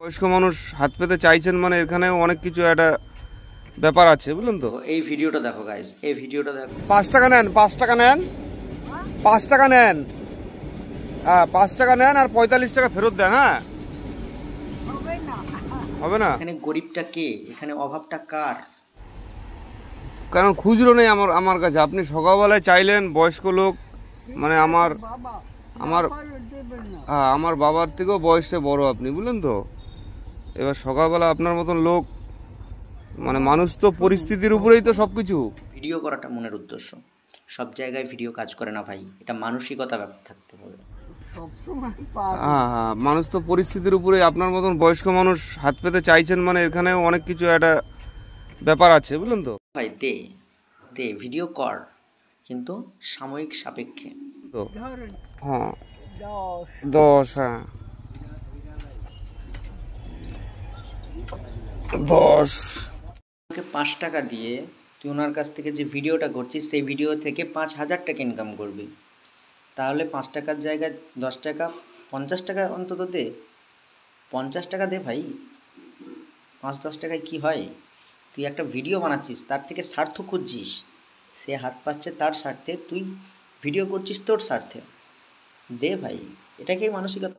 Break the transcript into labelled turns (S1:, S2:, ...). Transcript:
S1: বয়স্ক মানুষ হাত পেতে চাইছেন মানে এখানে অনেক কিছু একটা ব্যাপার আছে, বুঝলেন তো।
S2: এই ভিডিওটা দেখো গাইস, এই ভিডিওটা দেখো।
S1: 5 টাকা নেন, 5 টাকা নেন, 5 টাকা নেন, হ্যাঁ 5 টাকা নেন আর 45 টাকা ফেরত দেন। হ্যাঁ হবে না।
S2: এখানে গরিবটা কে? এখানে অভাবটা কার?
S1: কারণ খুচরো নেই আমার কাছে। আপনি সকালবেলায় চাইলেন, বয়স্ক লোক মানে আমার আমার আমার বাবার থেকেও বয়সে বড় আপনি, বুঝলেন তো। এবার সকালবেলা আপনার মতন লোক মানে মানুষ তো পরিস্থিতির উপরেই তো সব কিছু।
S2: ভিডিও করাটা মনের উদ্দেশ্য, সব জায়গায় ভিডিও কাজ করে না ভাই, এটা মানসিকতা ব্যাপার থাকতে হবে।
S1: হ্যাঁ হ্যাঁ, মানুষ তো পরিস্থিতির উপরে। আপনার মতন বয়স্ক মানুষ হাত পেতে চাইছেন মানে এখানেও অনেক কিছু একটা ব্যাপার আছে, বুঝলেন তো।
S2: ভাই দে দে, ভিডিও কর, কিন্তু সাময়িক সাপেক্ষে।
S1: তো হ্যাঁ 10, হ্যাঁ 10।
S2: ওকে 5 টাকা দিয়ে তুই ওনার কাছ থেকে যে ভিডিওটা করছিস সেই ভিডিও থেকে 5,000 টাকা ইনকাম করবি। তাহলে 5 টাকার জায়গায় 10 টাকা, 50 টাকা অন্তত দে। 50 টাকা দে ভাই, 5-10 টাকায় কি হয়? তুই একটা ভিডিও বানাচ্ছিস, তার থেকে স্বার্থ খুঁজছিস, সে হাত পাচ্ছে তার স্বার্থে, তুই ভিডিও করছিস তোর স্বার্থে। দে ভাই, এটাকেই মানসিকতা।